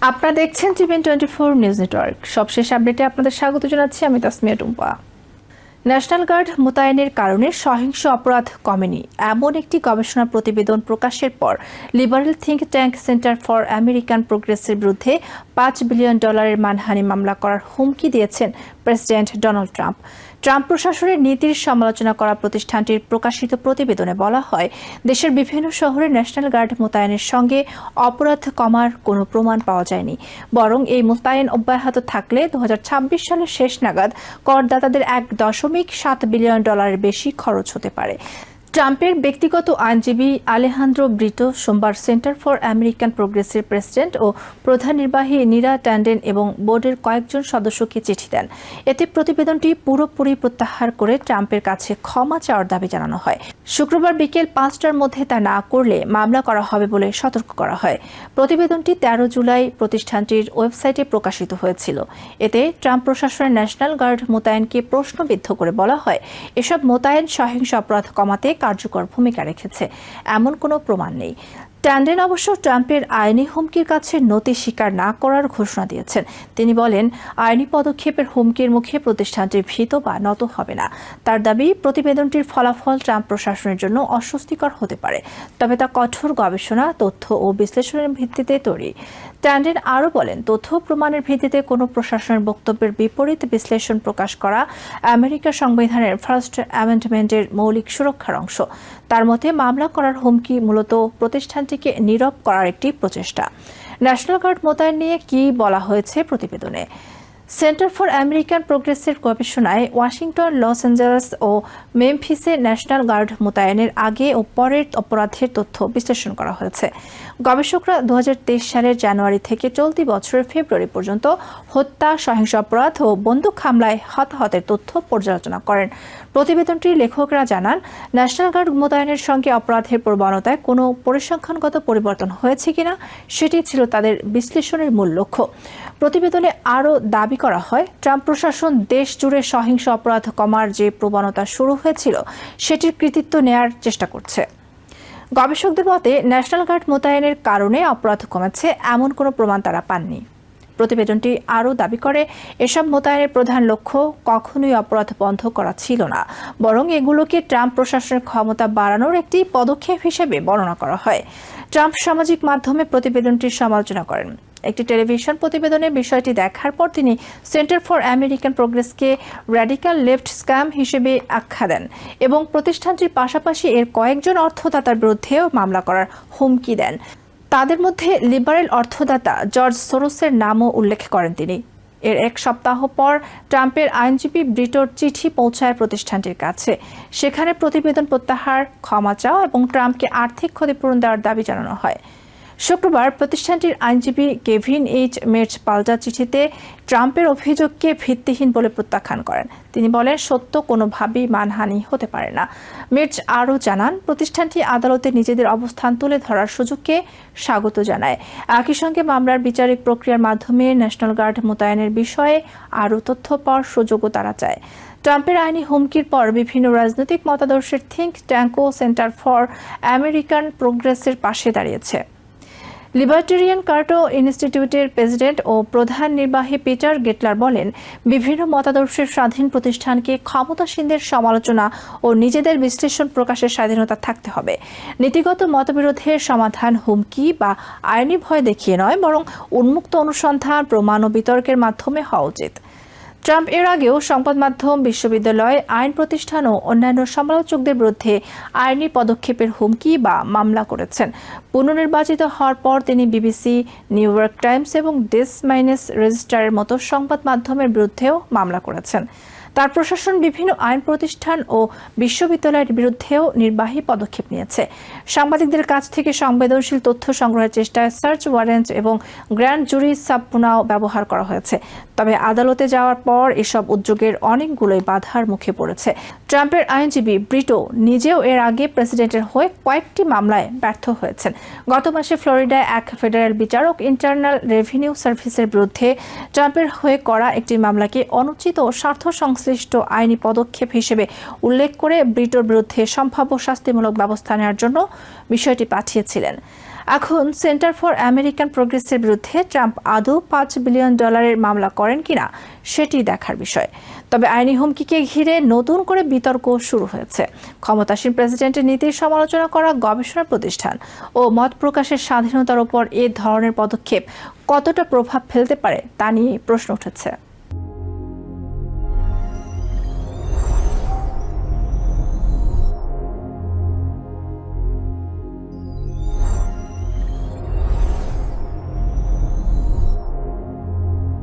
আপনারা দেখছেন টিভেন24 news network. সবশেষ আপডেটে আপনাদের স্বাগত জানাচ্ছি আমি তাসমিয়া টুম্পা। ন্যাশনাল গার্ড মোতায়েনের কারণে সহিংস অপরাধ কমেনি এমন একটি গবেষণা প্রতিবেদন প্রকাশের পর liberal think tank Center for American প্রোগ্রেসের বিরুদ্ধে $5 বিলিয়ন মানহানি মামলা করার হুমকি দিয়েছেন প্রেসিডেন্ট ডোনাল্ড ট্রাম্প। ট্রাম্প প্রশাসনের নীতির সমালোচনা করা প্রতিষ্ঠানটির প্রকাশিত প্রতিবেদনে বলা হয়, দেশের বিভিন্ন শহরে ন্যাশনাল গার্ড মোতায়েনের সঙ্গে অপরাধ কমার কোনো প্রমাণ পাওয়া যায়নি, বরং এই মোতায়েন অব্যাহত থাকলে 2026 সালের শেষ নাগাদ করদাতাদের $1.7 বিলিয়ন বেশি খরচ হতে পারে। ট্রাম্পের ব্যক্তিগত আইনজীবী আলেহান্দ্রো ব্রিটো সোমবার সেন্টার ফর আমেরিকান প্রোগ্রেসের প্রেসিডেন্ট ও প্রধান নির্বাহী নীরা ট্যান্ডেন এবং বোর্ডের কয়েকজন সদস্যকে চিঠি দেন। এতে প্রতিবেদনটি পুরোপুরি প্রত্যাহার করে ট্রাম্পের কাছে ক্ষমা চাওয়ার দাবি জানানো হয়। শুক্রবার বিকেল 5টার মধ্যে তা না করলে মামলা করা হবে বলে সতর্ক করা হয়। প্রতিবেদনটি 13 জুলাই প্রতিষ্ঠানটির ওয়েবসাইটে প্রকাশিত হয়েছিল। এতে ট্রাম্প প্রশাসনের ন্যাশনাল গার্ড মোতায়েনকে প্রশ্নবিদ্ধ করে বলা হয়, এসব মোতায়েন সহিংস অপরাধ কমাতে কার্যকর ভূমিকা রেখেছে এমন কোনো প্রমাণ নেই। ট্যান্ডেন অবশ্য ট্রাম্পের আইনি হুমকির কাছে নতি স্বীকার না করার ঘোষণা দিয়েছেন। তিনি বলেন, আইনি পদক্ষেপের হুমকির মুখে প্রতিষ্ঠানটি ভীত বা নত হবে না। তার দাবি, প্রতিবেদনটির ফলাফল ট্রাম্প প্রশাসনের জন্য অস্বস্তিকর হতে পারে, তবে তা কঠোর গবেষণা, তথ্য ও বিশ্লেষণের ভিত্তিতে তৈরি। ট্যান্ডেন আরও বলেন, তথ্য প্রমাণের ভিত্তিতে কোনো প্রশাসনের বক্তব্যের বিপরীত বিশ্লেষণ প্রকাশ করা আমেরিকার সংবিধানের ফার্স্ট অ্যামেন্ডমেন্টের মৌলিক সুরক্ষার অংশ। তার মতে, মামলা করার হুমকি মূলত প্রতিষ্ঠানটিকে নীরব করার একটি প্রচেষ্টা। ন্যাশনাল গার্ড মোতায়েন নিয়ে কি বলা হয়েছে প্রতিবেদনে? সেন্টার ফর আমেরিকান প্রোগ্রেসের গবেষণায় ওয়াশিংটন, লস অ্যাঞ্জেলেস ও মেমফিসে ন্যাশনাল গার্ড মোতায়েনের আগে ও পরের অপরাধের তথ্য বিশ্লেষণ করা হয়েছে। গবেষকরা 2023 সালের জানুয়ারি থেকে চলতি বছরের ফেব্রুয়ারি পর্যন্ত হত্যা, সহিংস অপরাধ ও বন্দুক হামলায় হতাহতের তথ্য পর্যালোচনা করেন। প্রতিবেদনটির লেখকরা জানান, ন্যাশনাল গার্ড মোতায়েনের সঙ্গে অপরাধের প্রবণতায় কোনো পরিসংখ্যানগত পরিবর্তন হয়েছে কিনা সেটি ছিল তাদের বিশ্লেষণের মূল লক্ষ্য। প্রতিবেদনে আরও দাবি করা হয়, ট্রাম্প প্রশাসন দেশ জুড়ে সহিংস অপরাধ কমার যে প্রবণতা শুরু হয়েছিল সেটির কৃতিত্ব নেয়ার চেষ্টা করছে। গবেষকদের মতে, ন্যাশনাল গার্ড মোতায়েনের কারণে অপরাধ কমেছে এমন কোনো প্রমাণ তারা পাননি। প্রতিবেদনটি আরও দাবি করে, এসব মোতায়েনের প্রধান লক্ষ্য কখনোই অপরাধ বন্ধ করা ছিল না, বরং এগুলোকে ট্রাম্প প্রশাসনের ক্ষমতা বাড়ানোর একটি পদক্ষেপ হিসেবে বর্ণনা করা হয়। ট্রাম্প সামাজিক মাধ্যমে প্রতিবেদনটির সমালোচনা করেন। একটি টেলিভিশন প্রতিবেদনে বিষয়টি দেখার পর তিনি সেন্টার ফর আমেরিকান প্রোগ্রেসকে র্যাডিক্যাল লেফট স্ক্যাম হিসেবে আখ্যা দেন এবং প্রতিষ্ঠানটির পাশাপাশি এর কয়েকজন অর্থদাতার বিরুদ্ধেও মামলা করার হুমকি দেন। তাদের মধ্যে লিবারেল অর্থদাতা জর্জ সোরোসের নামও উল্লেখ করেন তিনি। এর এক সপ্তাহ পর ট্রাম্পের আইনজীবী ব্রিটোর চিঠি পৌঁছায় প্রতিষ্ঠানটির কাছে। সেখানে প্রতিবেদন প্রত্যাহার, ক্ষমা চাওয়া এবং ট্রাম্পকে আর্থিক ক্ষতিপূরণ দেওয়ার দাবি জানানো হয়। শুক্রবার প্রতিষ্ঠানটির আইনজীবী কেভিন এইচ মেটজ পাল্টা চিঠিতে ট্রাম্পের অভিযোগকে ভিত্তিহীন বলে প্রত্যাখ্যান করেন। তিনি বলেন, সত্য কোনোভাবেই মানহানি হতে পারে না। মেটজ আরও জানান, প্রতিষ্ঠানটি আদালতে নিজেদের অবস্থান তুলে ধরার সুযোগকে স্বাগত জানায়। একই সঙ্গে মামলার বিচারিক প্রক্রিয়ার মাধ্যমে ন্যাশনাল গার্ড মোতায়েনের বিষয়ে আরও তথ্য পাওয়ার সুযোগও তারা চায়। ট্রাম্পের আইনি হুমকির পর বিভিন্ন রাজনৈতিক মতাদর্শের থিঙ্ক ট্যাঙ্কও সেন্টার ফর আমেরিকান প্রোগ্রেসের পাশে দাঁড়িয়েছে। লিবার্টেরিয়ান কার্টো ইনস্টিটিউটের প্রেসিডেন্ট ও প্রধান নির্বাহী পিটার গেটলার বলেন, বিভিন্ন মতাদর্শের স্বাধীন প্রতিষ্ঠানকে ক্ষমতাসীনদের সমালোচনা ও নিজেদের বিশ্লেষণ প্রকাশের স্বাধীনতা থাকতে হবে। নীতিগত মতবিরোধের সমাধান হুমকি বা আইনি ভয় দেখিয়ে নয়, বরং উন্মুক্ত অনুসন্ধান, প্রমাণ ও বিতর্কের মাধ্যমে হওয়া উচিত। ট্রাম্প এর আগেও সংবাদ মাধ্যম, বিশ্ববিদ্যালয়, আইন প্রতিষ্ঠান ও অন্যান্য সমালোচকদের বিরুদ্ধে আইনি পদক্ষেপের হুমকি বা মামলা করেছেন। পুনর্নির্বাচিত হওয়ার পর তিনি বিবিসি, নিউ ইয়র্ক টাইমস এবং ডেস মাইনেস রেজিস্টারের মতো সংবাদ মাধ্যমের বিরুদ্ধেও মামলা করেছেন। তার প্রশাসন বিভিন্ন আইন প্রতিষ্ঠান ও বিশ্ববিদ্যালয়ের বিরুদ্ধেও নির্বাহী পদক্ষেপ নিয়েছে। সাংবাদিকদের কাছ থেকে সংবেদনশীল তথ্য সংগ্রহের চেষ্টায় সার্চ ওয়ারেন্ট এবং গ্র্যান্ড জুরি সাবপোনাও ব্যবহার করা হয়েছে। তবে আদালতে যাওয়ার পর এসব উদ্যোগের অনেকগুলোই বাধার মুখে পড়েছে। ট্রাম্পের আইনজীবী ব্রিটো নিজেও এর আগে প্রেসিডেন্টের হয়ে কয়েকটি মামলায় ব্যর্থ হয়েছেন। গত মাসে ফ্লোরিডায় এক ফেডারেল বিচারক ইন্টারনাল রেভিনিউ সার্ভিসের বিরুদ্ধে ট্রাম্পের হয়ে করা একটি মামলাকে অনুচিত ও স্বার্থ সংশ্লিষ্ট আইনি পদক্ষেপ হিসেবে উল্লেখ করে ব্রিটোর বিরুদ্ধে সম্ভাব্য শাস্তিমূলক ব্যবস্থা নেওয়ার জন্য বিষয়টি পাঠিয়েছিলেন। এখন সেন্টার ফর আমেরিকান প্রোগ্রেসের বিরুদ্ধে ট্রাম্প আদৌ $5 বিলিয়ন মামলা করেন কিনা সেটি দেখার বিষয়। তবে আইনি হুমকিকে ঘিরে নতুন করে বিতর্ক শুরু হয়েছে। ক্ষমতাসীন প্রেসিডেন্টের নীতির সমালোচনা করা গবেষণা প্রতিষ্ঠান ও মত প্রকাশের স্বাধীনতার উপর এ ধরনের পদক্ষেপ কতটা প্রভাব ফেলতে পারে তা নিয়ে প্রশ্ন উঠেছে।